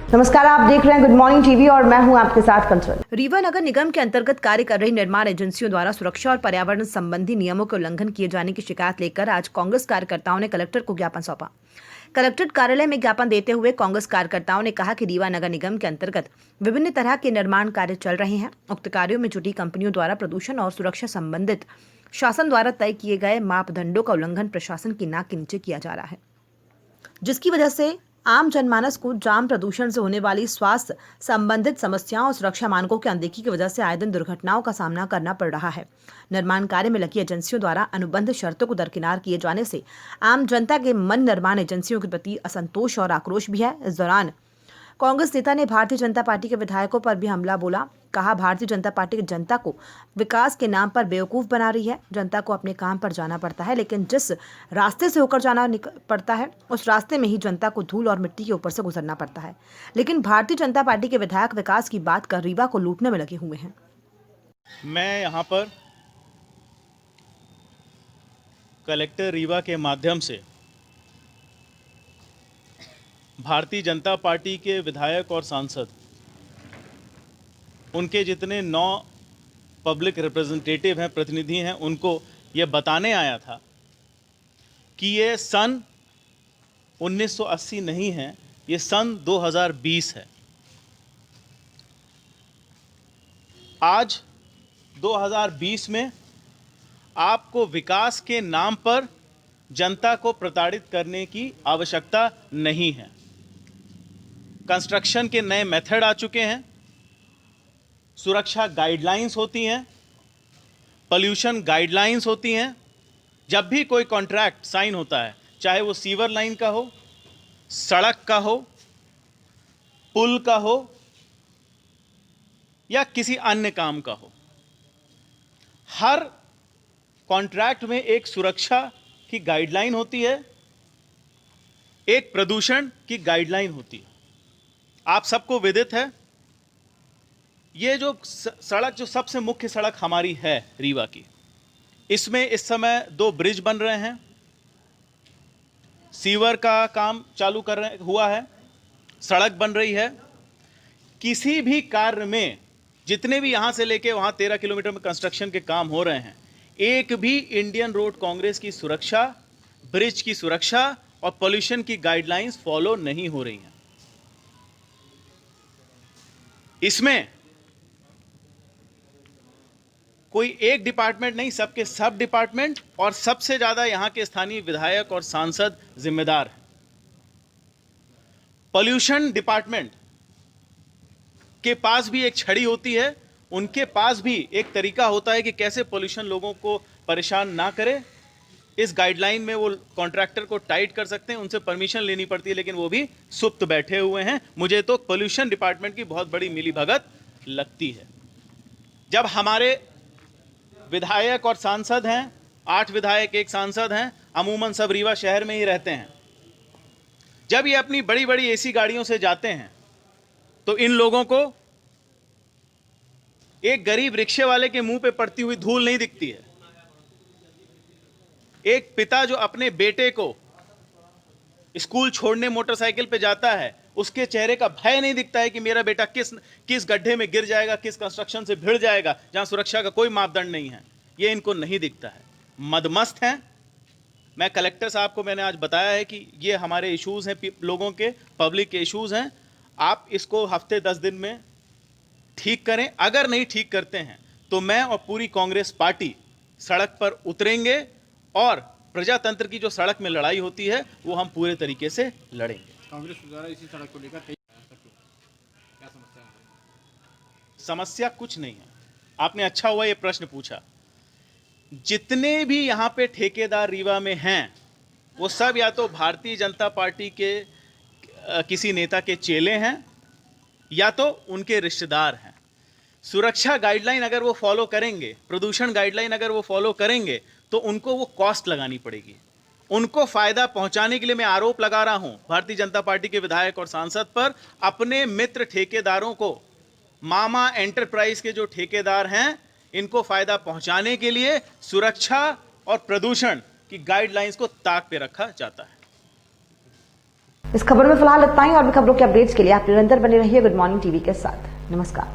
नमस्कार, आप देख रहे हैं गुड मॉर्निंग टीवी और मैं हूं आपके साथ कंचन। रीवा नगर निगम के अंतर्गत कार्य कर रही निर्माण एजेंसियों द्वारा सुरक्षा और पर्यावरण संबंधी नियमों के उल्लंघन किए जाने की शिकायत लेकर आज कांग्रेस कार्यकर्ताओं ने कलेक्टर को ज्ञापन सौंपा। कलेक्ट्रेट कार्यालय में ज्ञापन देते हुए कांग्रेस कार्यकर्ताओं ने कहा कि रीवा नगर निगम के अंतर्गत विभिन्न तरह के निर्माण कार्य चल रहे हैं। उक्त कार्यों में जुटी कंपनियों द्वारा प्रदूषण और सुरक्षा संबंधित शासन द्वारा तय किए गए मापदंडों का उल्लंघन प्रशासन की नाक के नीचे किया जा रहा है, जिसकी वजह से आम जनमानस को जाम, प्रदूषण से होने वाली स्वास्थ्य संबंधित समस्याओं और सुरक्षा मानकों की अनदेखी की वजह से आए दिन दुर्घटनाओं का सामना करना पड़ रहा है। निर्माण कार्य में लगी एजेंसियों द्वारा अनुबंध शर्तों को दरकिनार किए जाने से आम जनता के मन निर्माण एजेंसियों के प्रति असंतोष और आक्रोश भी है। इस दौरान कांग्रेस नेता ने भारतीय जनता पार्टी के विधायकों पर भी हमला बोला। कहा, भारतीय जनता पार्टी की जनता को विकास के नाम पर बेवकूफ बना रही है। जनता को अपने काम पर जाना पड़ता है, लेकिन जिस रास्ते से होकर जाना पड़ता है उस रास्ते में ही जनता को धूल और मिट्टी के ऊपर से गुजरना पड़ता है। लेकिन भारतीय जनता पार्टी के विधायक विकास की बात कर रीवा को लूटने में लगे हुए हैं। मैं यहाँ पर कलेक्टर रीवा के माध्यम से भारतीय जनता पार्टी के विधायक और सांसद, उनके जितने 9 पब्लिक रिप्रेजेंटेटिव हैं, प्रतिनिधि हैं, उनको ये बताने आया था कि ये सन 1980 नहीं है, ये सन 2020 है। आज 2020 में आपको विकास के नाम पर जनता को प्रताड़ित करने की आवश्यकता नहीं है। कंस्ट्रक्शन के नए मेथड आ चुके हैं, सुरक्षा गाइडलाइंस होती हैं, पोल्यूशन गाइडलाइंस होती हैं। जब भी कोई कॉन्ट्रैक्ट साइन होता है, चाहे वो सीवर लाइन का हो, सड़क का हो, पुल का हो या किसी अन्य काम का हो, हर कॉन्ट्रैक्ट में एक सुरक्षा की गाइडलाइन होती है, एक प्रदूषण की गाइडलाइन होती है। आप सबको विदित है, ये जो सड़क, जो सबसे मुख्य सड़क हमारी है रीवा की, इसमें इस समय 2 ब्रिज बन रहे हैं, सीवर का काम चालू हुआ है, सड़क बन रही है। किसी भी कार्य में, जितने भी यहां से लेके वहां 13 किलोमीटर में कंस्ट्रक्शन के काम हो रहे हैं, एक भी इंडियन रोड कांग्रेस की सुरक्षा, ब्रिज की सुरक्षा और पोल्यूशन की गाइडलाइंस फॉलो नहीं हो रही हैं। इसमें कोई एक डिपार्टमेंट नहीं, सबके सब डिपार्टमेंट और सबसे ज्यादा यहां के स्थानीय विधायक और सांसद जिम्मेदार हैं। पोल्यूशन डिपार्टमेंट के पास भी एक छड़ी होती है, उनके पास भी एक तरीका होता है कि कैसे पोल्यूशन लोगों को परेशान ना करे। इस गाइडलाइन में वो कॉन्ट्रैक्टर को टाइट कर सकते हैं, उनसे परमिशन लेनी पड़ती है, लेकिन वो भी सुप्त बैठे हुए हैं। मुझे तो पोल्यूशन डिपार्टमेंट की बहुत बड़ी मिलीभगत लगती है। जब हमारे विधायक और सांसद हैं, 8 विधायक 1 सांसद हैं, अमूमन सब रीवा शहर में ही रहते हैं, जब ये अपनी बड़ी बड़ी एसी गाड़ियों से जाते हैं तो इन लोगों को एक गरीब रिक्शे वाले के मुंह पे पड़ती हुई धूल नहीं दिखती है। एक पिता जो अपने बेटे को स्कूल छोड़ने मोटरसाइकिल पे जाता है, उसके चेहरे का भय नहीं दिखता है कि मेरा बेटा किस गड्ढे में गिर जाएगा, किस कंस्ट्रक्शन से भिड़ जाएगा जहां सुरक्षा का कोई मापदंड नहीं है। ये इनको नहीं दिखता है, मदमस्त हैं। मैं कलेक्टर साहब को मैंने आज बताया है कि ये हमारे इश्यूज हैं, लोगों के, पब्लिक के इश्यूज हैं। आप इसको हफ्ते 10 दिन में ठीक करें। अगर नहीं ठीक करते हैं तो मैं और पूरी कांग्रेस पार्टी सड़क पर उतरेंगे और प्रजातंत्र की जो सड़क में लड़ाई होती है वो हम पूरे तरीके से लड़ेंगे। कांग्रेस द्वारा इसी सड़क को लेकर क्या समस्या है? समस्या कुछ नहीं है। आपने अच्छा हुआ ये प्रश्न पूछा। जितने भी यहाँ पे ठेकेदार रीवा में हैं, वो सब या तो भारतीय जनता पार्टी के किसी नेता के चेले हैं या तो उनके रिश्तेदार हैं। सुरक्षा गाइडलाइन अगर वो फॉलो करेंगे, प्रदूषण गाइडलाइन अगर वो फॉलो करेंगे, तो उनको वो कॉस्ट लगानी पड़ेगी। उनको फायदा पहुंचाने के लिए मैं आरोप लगा रहा हूं भारतीय जनता पार्टी के विधायक और सांसद पर। अपने मित्र ठेकेदारों को, मामा एंटरप्राइज के जो ठेकेदार हैं, इनको फायदा पहुंचाने के लिए सुरक्षा और प्रदूषण की गाइडलाइंस को ताक पे रखा जाता है। इस खबर में फिलहाल इतना ही, और भी खबरों के अपडेट्स के लिए आप निरंतर बने रहिए गुड मॉर्निंग टीवी के साथ। नमस्कार।